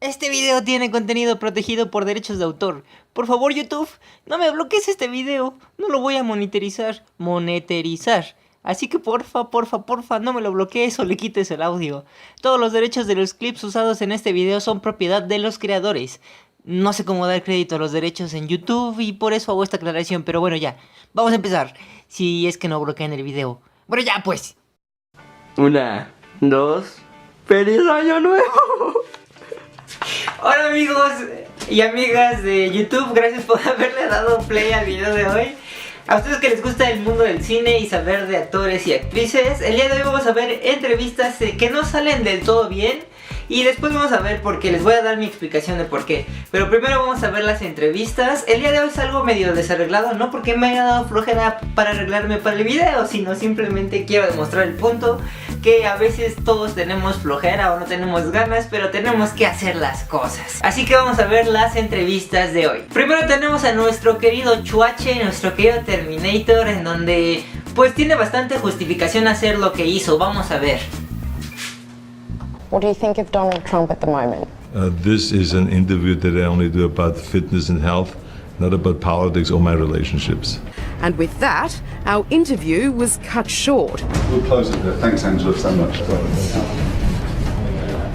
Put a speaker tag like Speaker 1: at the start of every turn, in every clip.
Speaker 1: Este video tiene contenido protegido por derechos de autor. Por favor, YouTube, no me bloquees este video. No lo voy a monetizar. Así que porfa, no me lo bloquees o le quites el audio. Todos los derechos de los clips usados en este video son propiedad de los creadores. No sé cómo dar crédito a los derechos en YouTube y por eso hago esta aclaración, pero bueno, ya. Vamos a empezar. Si es que no bloquean el video. Bueno, ya pues.
Speaker 2: 1, 2, ¡feliz año nuevo!
Speaker 1: Hola amigos y amigas de YouTube, gracias por haberle dado play al video de hoy. A ustedes que les gusta el mundo del cine y saber de actores y actrices, el día de hoy vamos a ver entrevistas que no salen del todo bien. Y después vamos a ver por qué, les voy a dar mi explicación de por qué. Pero primero vamos a ver las entrevistas. El día de hoy es algo medio desarreglado, no porque me haya dado flojera para arreglarme para el video, sino simplemente quiero demostrar el punto que a veces todos tenemos flojera o no tenemos ganas, pero tenemos que hacer las cosas. Así que vamos a ver las entrevistas de hoy. Primero tenemos a nuestro querido Chuache, nuestro querido Terminator, en donde pues tiene bastante justificación hacer lo que hizo. Vamos a ver.
Speaker 3: What do you think of Donald Trump at the moment?
Speaker 4: This is an interview that I only do about fitness and health, not about politics or my relationships.
Speaker 5: And with that, our interview was cut short.
Speaker 6: We'll close it there. Thanks, Angela, so much.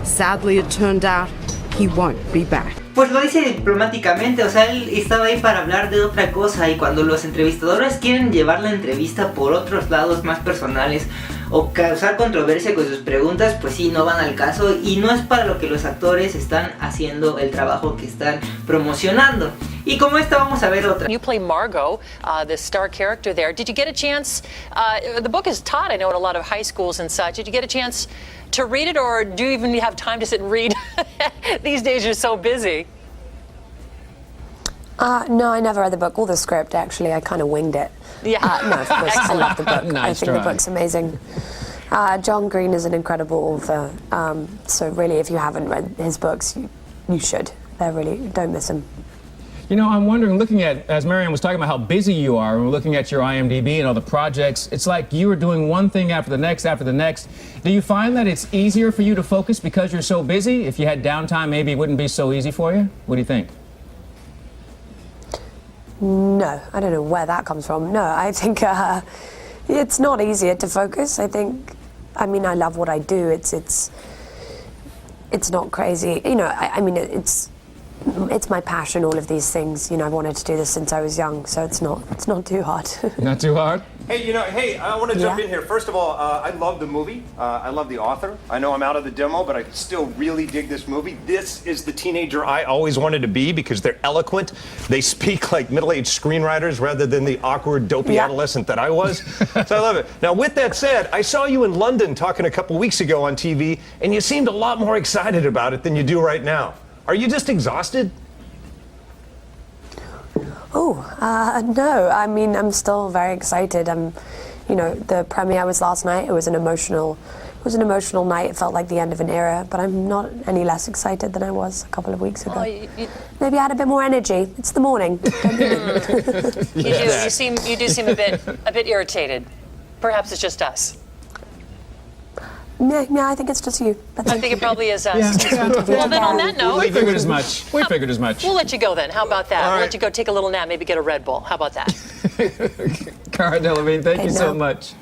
Speaker 5: Sadly, it turned out he won't be back.
Speaker 1: Pues lo dice diplomáticamente, o sea, él estaba ahí para hablar de otra cosa, y cuando los entrevistadores quieren llevar la entrevista por otros lados más personales o causar controversia con sus preguntas, pues sí, no van al caso y no es para lo que los actores están haciendo el trabajo que están promocionando. Y como esta vamos a ver otra.
Speaker 7: You play Margot, the star character there. Did you get a chance, the book is taught, I know, in a lot of high schools and such. Did you get a chance to read it, or do you even have time to sit and read? These days you're so busy.
Speaker 3: No, I never read the book or the script, actually. I kind of winged it.
Speaker 7: Yeah.
Speaker 3: No, of course, I love the book.
Speaker 8: Nice
Speaker 3: I think
Speaker 8: try.
Speaker 3: the book's amazing. John Green is an incredible author. So really, if you haven't read his books, you should. They're really, don't miss them.
Speaker 8: You know, I'm wondering, looking at, as Marianne was talking about how busy you are, and we're looking at your IMDb and all the projects, it's like you are doing one thing after the next after the next. Do you find that it's easier for you to focus because you're so busy? If you had downtime, maybe it wouldn't be so easy for you? What do you think?
Speaker 3: No, I don't know where that comes from. No, I think it's not easier to focus. I think, I mean, I love what I do. It's not crazy. You know, I mean, it's my passion, all of these things. You know, I've wanted to do this since I was young, so it's not too hard.
Speaker 8: Not too hard?
Speaker 9: Hey, I want to jump in here. First of all, I love the movie. I love the author. I know I'm out of the demo, but I still really dig this movie. This is the teenager I always wanted to be because they're eloquent. They speak like middle-aged screenwriters rather than the awkward, dopey adolescent that I was. So I love it. Now, with that said, I saw you in London talking a couple weeks ago on TV, and you seemed a lot more excited about it than you do right now. Are you just exhausted?
Speaker 3: No, I mean, I'm still very excited. You know, the premiere was last night. It was an emotional night. It felt like the end of an era, but I'm not any less excited than I was a couple of weeks ago. Maybe I had a bit more energy. It's the morning.
Speaker 7: You do seem a bit irritated. Perhaps it's just us.
Speaker 3: Yeah, I think it's just you.
Speaker 7: I think it probably is us. Well, then on that note,
Speaker 8: We figured as much.
Speaker 7: We'll let you go then. How about that?
Speaker 9: All
Speaker 7: We'll
Speaker 9: right.
Speaker 7: let you go take a little nap, maybe get a Red Bull. How about that?
Speaker 8: Cara Delevingne, thank you so much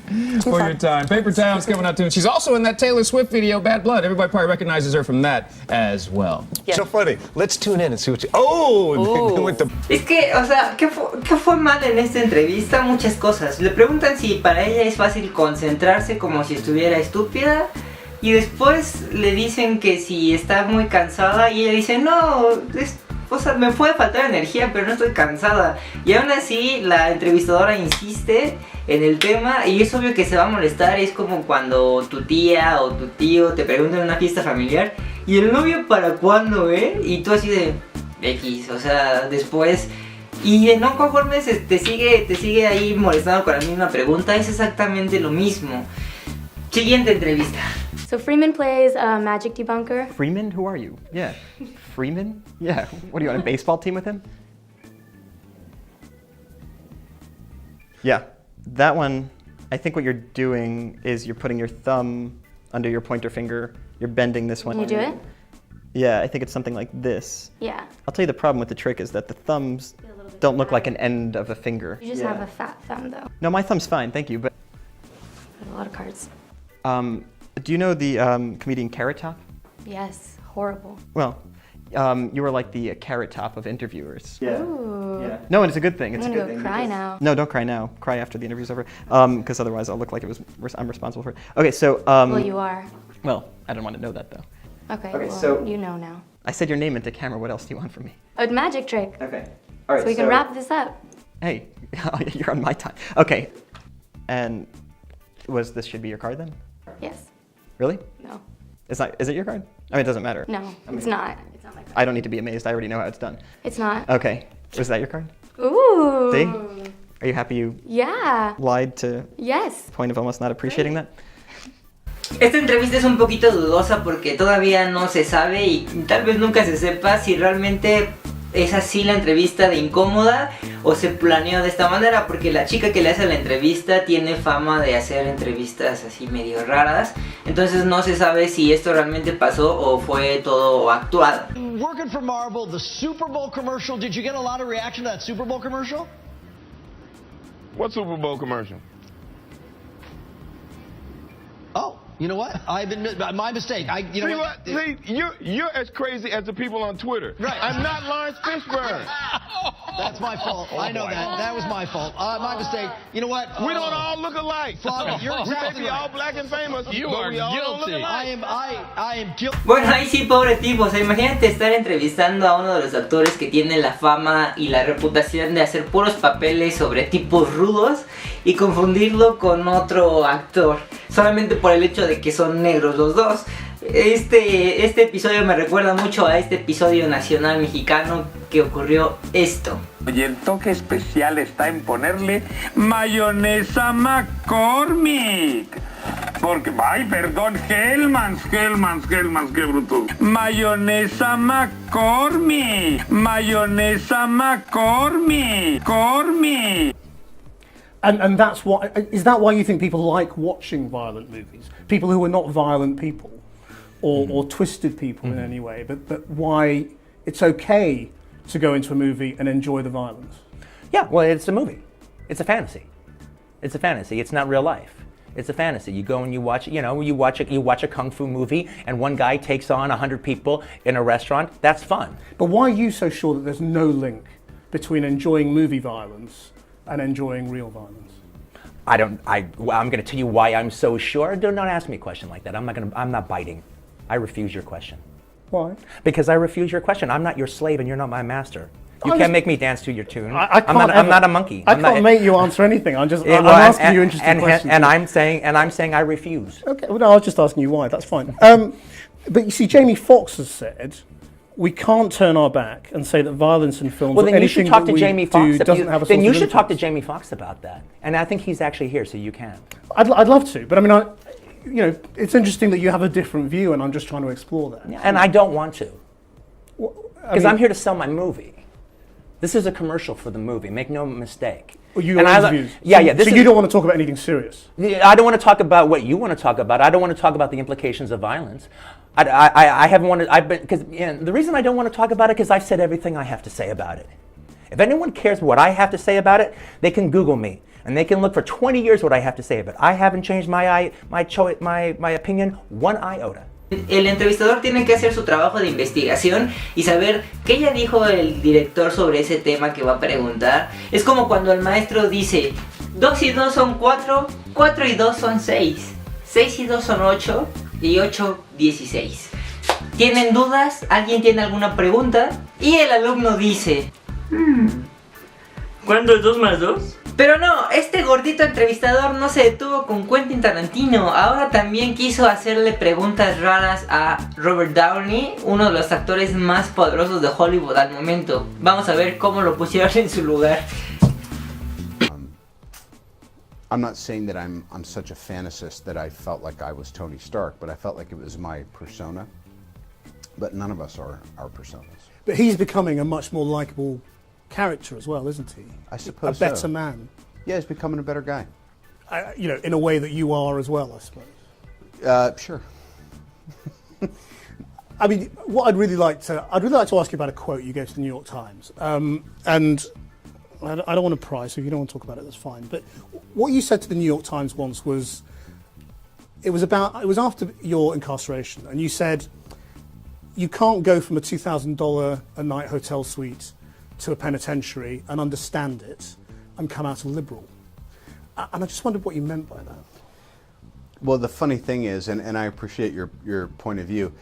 Speaker 8: for your time. Paper Towns coming out too. She's also in that Taylor Swift video, Bad Blood. Everybody probably recognizes her from that as well.
Speaker 7: Yeah.
Speaker 9: So funny. Let's tune in and see what you... Oh! With the...
Speaker 1: Es que, o sea, ¿qué fue mal en esta entrevista? Muchas cosas. Le preguntan si para ella es fácil concentrarse como si estuviera estúpida. Y después le dicen que si está muy cansada. Y ella dice, no, o sea, me puede faltar energía, pero no estoy cansada. Y aún así la entrevistadora insiste en el tema. Y es obvio que se va a molestar. Es como cuando tu tía o tu tío te preguntan en una fiesta familiar, ¿y el novio para cuándo, Y tú así de X, o sea, después. Y no conformes te sigue ahí molestando con la misma pregunta. Es exactamente lo mismo. Siguiente entrevista.
Speaker 10: So Freeman plays a magic debunker.
Speaker 11: Freeman? Who are you? Yeah. Freeman? Yeah. What, are you on a baseball team with him? Yeah. That one, I think what you're doing is you're putting your thumb under your pointer finger. You're bending this one.
Speaker 10: Can you do it?
Speaker 11: Yeah, I think it's something like this.
Speaker 10: Yeah.
Speaker 11: I'll tell you the problem with the trick is that the thumbs don't look like an end of a finger.
Speaker 10: You just have a fat thumb, though.
Speaker 11: No, my thumb's fine, thank you, but...
Speaker 10: I have a lot of cards.
Speaker 11: Do you know the comedian Carrot Top?
Speaker 10: Yes, horrible.
Speaker 11: Well, you were like the Carrot Top of interviewers.
Speaker 10: Ooh.
Speaker 11: Yeah. No, and it's a good thing. It's
Speaker 10: I'm
Speaker 11: a
Speaker 10: gonna
Speaker 11: good
Speaker 10: go
Speaker 11: thing.
Speaker 10: cry now.
Speaker 11: No, don't cry now. Cry after the interview's over, because otherwise I'll look like I'm responsible for it. Okay, so...
Speaker 10: Well, you are.
Speaker 11: Well, I don't want to know that, though.
Speaker 10: Okay,
Speaker 11: Okay,
Speaker 10: well,
Speaker 11: so-
Speaker 10: you know now.
Speaker 11: I said your name into camera. What else do you want from me?
Speaker 10: A magic trick.
Speaker 11: Okay. All right,
Speaker 10: So we can wrap this up.
Speaker 11: Hey, you're on my time. Okay. And this should be your card then?
Speaker 10: Yes.
Speaker 11: Really?
Speaker 10: No.
Speaker 11: Is it your card? I mean, it doesn't matter.
Speaker 10: No, it's not. It's not my card.
Speaker 11: I don't need to be amazed. I already know how it's done.
Speaker 10: It's not.
Speaker 11: Okay. Was that your card?
Speaker 10: Ooh.
Speaker 11: See? Are you happy you
Speaker 10: Yeah.
Speaker 11: lied to
Speaker 10: Yes.
Speaker 11: the point of almost not appreciating that?
Speaker 1: Esta entrevista es un poquito dudosa porque todavía no se sabe y tal vez nunca se sepa si realmente es así la entrevista de incómoda o se planeó de esta manera, porque la chica que le hace la entrevista tiene fama de hacer entrevistas así medio raras, entonces no se sabe si esto realmente pasó o fue todo actuado.
Speaker 12: Working for Marvel, the Super Bowl commercial, did you get a lot of reaction to that Super Bowl commercial?
Speaker 13: What Super Bowl commercial?
Speaker 12: Oh, you know what? I've admit my mistake. You know
Speaker 13: See
Speaker 12: what?
Speaker 13: See, you're as crazy as the people on Twitter.
Speaker 12: Right.
Speaker 13: I'm not Lawrence Fishburne.
Speaker 12: That's my fault.
Speaker 13: Oh,
Speaker 12: I know
Speaker 13: boy.
Speaker 12: that. That was my fault. My mistake. You know what?
Speaker 13: We don't all look alike.
Speaker 12: Father, you're
Speaker 13: We may
Speaker 12: exactly
Speaker 13: be
Speaker 12: right.
Speaker 13: all black and famous,
Speaker 12: You
Speaker 13: but
Speaker 12: are
Speaker 13: we all don't look
Speaker 12: guilty.
Speaker 13: alike.
Speaker 12: I am guilty.
Speaker 1: Bueno, ahí sí, pobre tipo, o sea, imagínate estar entrevistando a uno de los actores que tiene la fama y la reputación de hacer puros papeles sobre tipos rudos y confundirlo con otro actor, solamente por el hecho de que son negros los dos. Este episodio me recuerda mucho a este episodio nacional mexicano que ocurrió esto.
Speaker 14: Oye, el toque especial está en ponerle mayonesa McCormick. Porque, ay, perdón, Hellmann's, qué bruto. Mayonesa McCormick. Mayonesa McCormick. Cormick.
Speaker 15: And that's why, is that why you think people like watching violent movies? People who are not violent people or twisted people in any way, but why it's okay to go into a movie and enjoy the violence?
Speaker 16: Yeah, well, it's a movie. It's a fantasy. It's a fantasy. It's not real life. It's a fantasy. You go and you watch, you watch a kung fu movie and one guy takes on 100 people in a restaurant. That's fun.
Speaker 15: But why are you so sure that there's no link between enjoying movie violence and enjoying real violence?
Speaker 16: I'm going to tell you why I'm so sure. Do not ask me a question like that. I'm not biting. I refuse your question.
Speaker 15: Why?
Speaker 16: Because I refuse your question. I'm not your slave and you're not my master. You can't make me dance to your tune. I'm not a monkey.
Speaker 15: I can't make you answer anything. I'm asking you interesting questions.
Speaker 16: And I'm saying I refuse.
Speaker 15: Okay, well, no, I was just asking you why. That's fine. But you see, Jamie Foxx has said we can't turn our back and say that violence in films
Speaker 16: Well,
Speaker 15: or
Speaker 16: then you should
Speaker 15: anything
Speaker 16: talk
Speaker 15: that
Speaker 16: to
Speaker 15: we
Speaker 16: Jamie
Speaker 15: do
Speaker 16: Foxx.
Speaker 15: doesn't have a
Speaker 16: Then
Speaker 15: sort
Speaker 16: you
Speaker 15: of
Speaker 16: should talk to
Speaker 15: influence.
Speaker 16: Jamie Foxx about that. And I think he's actually here, so you can.
Speaker 15: I'd love to, but I mean, it's interesting that you have a different view, and I'm just trying to explore that.
Speaker 16: And I don't want to. Because
Speaker 15: mean-
Speaker 16: I'm here to sell my movie. This is a commercial for the movie, make no mistake.
Speaker 15: Well, you
Speaker 16: And
Speaker 15: have
Speaker 16: I-
Speaker 15: views.
Speaker 16: Yeah.
Speaker 15: So you don't want to talk about anything serious?
Speaker 16: I don't want to talk about what you want to talk about. I don't want to talk about the implications of violence. I haven't wanted. Because the reason I don't want to talk about it because I've said everything I have to say about it. If anyone cares what I have to say about it, they can Google me and they can look for 20 years what I have to say about it. I haven't changed my opinion one iota.
Speaker 1: El entrevistador tiene que hacer su trabajo de investigación y saber qué ya dijo el director sobre ese tema que va a preguntar. Es como cuando el maestro dice 2 y 2 son 4, 4 y 2 son 6, 6 y 2 son 8 y 8, 16. ¿Tienen dudas? ¿Alguien tiene alguna pregunta? Y el alumno dice
Speaker 2: ¿Cuánto es 2 más 2?
Speaker 1: Pero no, este gordito entrevistador no se detuvo con Quentin Tarantino. Ahora también quiso hacerle preguntas raras a Robert Downey, uno de los actores más poderosos de Hollywood al momento. Vamos a ver cómo lo pusieron en su lugar.
Speaker 17: I'm not saying that I'm such a fantasist that I felt like I was Tony Stark, but I felt like it was my persona. But none of us are our personas.
Speaker 15: But he's becoming a much more likable character as well, isn't he?
Speaker 17: I suppose
Speaker 15: a better
Speaker 17: so.
Speaker 15: man.
Speaker 17: Yeah, he's becoming a better guy.
Speaker 15: In a way that you are as well, I suppose.
Speaker 17: Sure.
Speaker 15: I mean, what I'd really like to ask you about a quote you gave to the New York Times, and I don't want to pry, so if you don't want to talk about it, that's fine. But what you said to the New York Times once was, it was after your incarceration, and you said you can't go from a $2,000 a night hotel suite to a penitentiary and understand it and come out a liberal. And I just wondered what you meant by that.
Speaker 17: Well, the funny thing is, and I appreciate your point of view,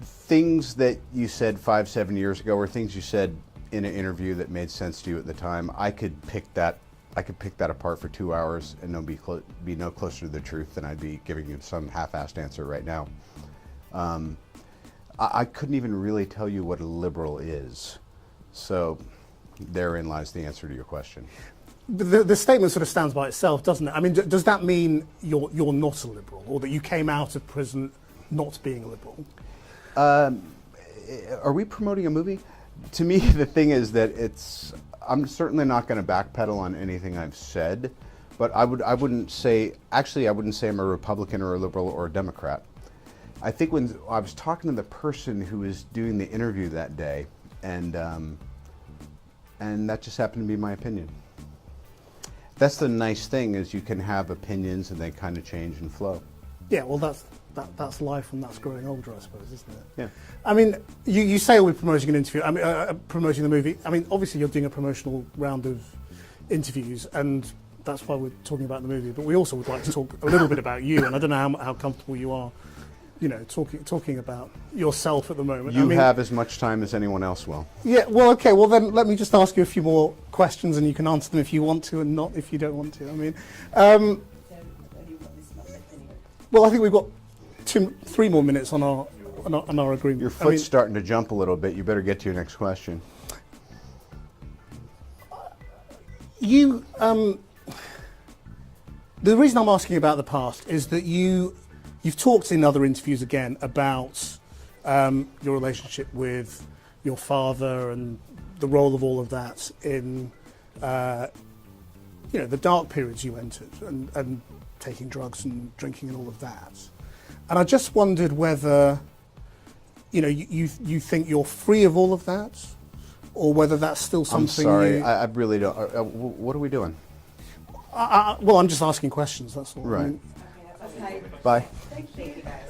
Speaker 17: things that you said 5-7 years ago, or things you said in an interview that made sense to you at the time, I could pick that apart for 2 hours and be no closer to the truth than I'd be giving you some half-assed answer right now. I couldn't even really tell you what a liberal is. So therein lies the answer to your question.
Speaker 15: The statement sort of stands by itself, doesn't it? I mean, does that mean you're not a liberal, or that you came out of prison not being a liberal?
Speaker 17: Are we promoting a movie? To me, the thing is that I'm certainly not going to backpedal on anything I've said, but I wouldn't say I'm a Republican or a liberal or a Democrat. I think when I was talking to the person who was doing the interview that day, and that just happened to be my opinion. That's the nice thing, is you can have opinions and they kind of change and flow.
Speaker 15: Yeah, well, that's life, and that's growing older, I suppose, isn't it?
Speaker 17: Yeah.
Speaker 15: I mean, you say we're promoting an interview. I mean, promoting the movie. I mean, obviously you're doing a promotional round of interviews, and that's why we're talking about the movie. But we also would like to talk a little bit about you, and I don't know how comfortable you are, you know, talking about yourself at the moment.
Speaker 17: You have as much time as anyone else will.
Speaker 15: Yeah, well, okay, well then let me just ask you a few more questions, and you can answer them if you want to, and not if you don't want to. I mean, well, I think we've got 3 more minutes on our agreement.
Speaker 17: Your foot's starting to jump a little bit. You better get to your next question.
Speaker 15: The reason I'm asking about the past is that you've talked in other interviews again about your relationship with your father and the role of all of that in the dark periods you entered, and taking drugs and drinking and all of that. And I just wondered whether you think you're free of all of that, or whether that's still something.
Speaker 17: I'm sorry, I really don't. What are we doing?
Speaker 15: Well, I'm just asking questions, that's all.
Speaker 17: Right.
Speaker 15: I mean,
Speaker 10: Okay.
Speaker 17: Bye.
Speaker 10: Thank you guys.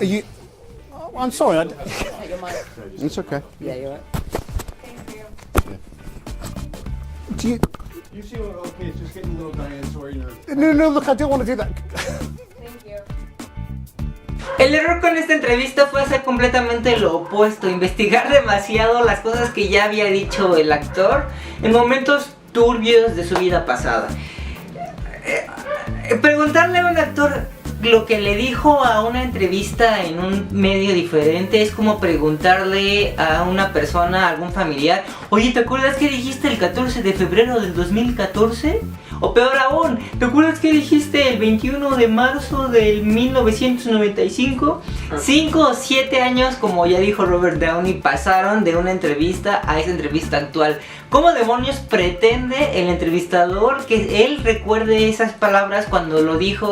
Speaker 15: are you? I'm sorry.
Speaker 10: Take your mic.
Speaker 17: It's okay.
Speaker 10: Yeah, you're right. Thank you.
Speaker 15: Do you?
Speaker 12: You seem okay. It's just getting a little dinosaur in your.
Speaker 15: No, look, I don't want to do that.
Speaker 10: Thank you.
Speaker 1: El error con esta entrevista fue hacer completamente lo opuesto, investigar demasiado las cosas que ya había dicho el actor en momentos turbios de su vida pasada. Preguntarle a un actor lo que le dijo a una entrevista en un medio diferente es como preguntarle a una persona, a algún familiar: oye, ¿te acuerdas qué dijiste el 14 de febrero del 2014? O peor aún, ¿te acuerdas qué dijiste el 21 de marzo del 1995? 5 o 7 años, como ya dijo Robert Downey, pasaron de una entrevista a esa entrevista actual. ¿Cómo demonios pretende el entrevistador que él recuerde esas palabras cuando lo dijo,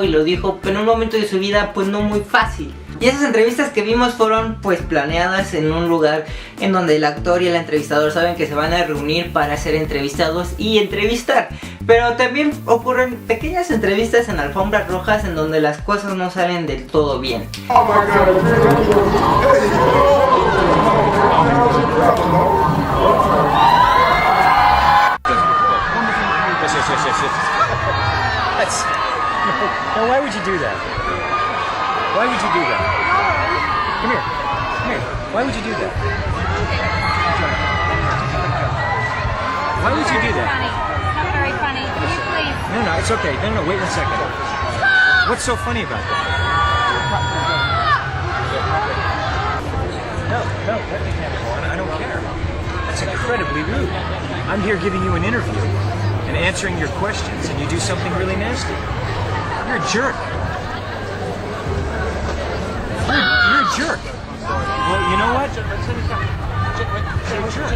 Speaker 1: pero en un momento de su vida pues no muy fácil? Y esas entrevistas que vimos fueron pues planeadas en un lugar en donde el actor y el entrevistador saben que se van a reunir para ser entrevistados y entrevistar. Pero también ocurren pequeñas entrevistas en alfombras rojas en donde las cosas no salen del todo bien.
Speaker 13: Oh my God.
Speaker 9: Yes. No, why would you do that? Why would you do that? Come here. Why would you do that? Why would you do that?
Speaker 10: Not very funny. Can you please?
Speaker 9: No, it's okay. No, wait 1 second. What's so funny about that? No, let me have it on. I don't care. That's incredibly rude. I'm here giving you an interview and answering your questions, and you do something really nasty. You're a jerk. You're a jerk. Well, you know what? You're a jerk.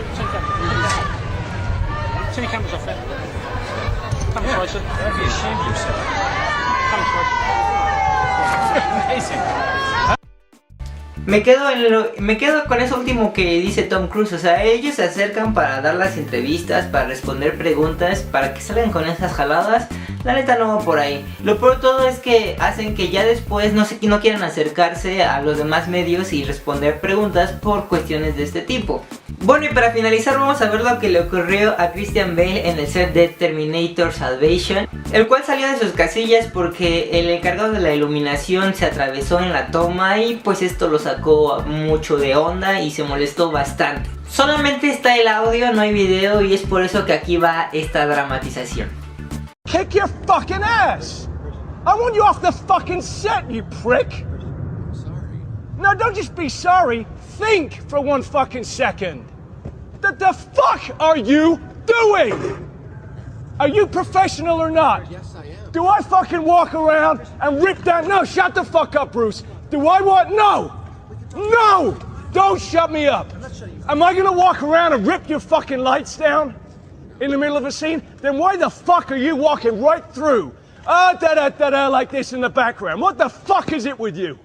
Speaker 12: Turn your cameras off there.
Speaker 9: Yeah, you ought to be ashamed of yourself. Amazing.
Speaker 1: Me quedo con eso último que dice Tom Cruise. O sea, ellos se acercan para dar las entrevistas, para responder preguntas, para que salgan con esas jaladas. La neta no va por ahí. Lo peor de todo es que hacen que ya después no quieran acercarse a los demás medios y responder preguntas por cuestiones de este tipo. Bueno, y para finalizar vamos a ver lo que le ocurrió a Christian Bale en el set de Terminator Salvation, el cual salió de sus casillas porque el encargado de la iluminación se atravesó en la toma y pues esto lo sacó mucho de onda y se molestó bastante. Solamente está el audio, no hay video, y es por eso que aquí va esta dramatización.
Speaker 18: Kick your fucking ass! I want you off the fucking set, you prick! No, don't just be sorry. Think for 1 fucking second. The fuck are you doing? Are you professional or not? Yes, I am. Do I fucking walk around and rip that? No, shut the fuck up, Bruce. Do I want? No! No! Don't shut me up. Am I gonna walk around and rip your fucking lights down in the middle of a scene? Then why the fuck are you walking right through? Da-da-da-da, like this in the background. What the fuck is it with you?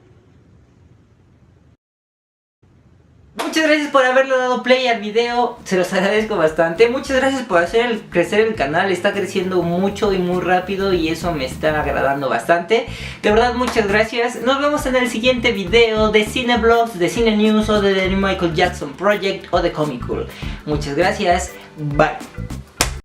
Speaker 1: Muchas gracias por haberle dado play al video, se los agradezco bastante. Muchas gracias por hacer crecer el canal, está creciendo mucho y muy rápido y eso me está agradando bastante. De verdad, muchas gracias. Nos vemos en el siguiente video de CineVlogs, de Cine News o de The New Michael Jackson Project o de Comic Cool. Muchas gracias, bye.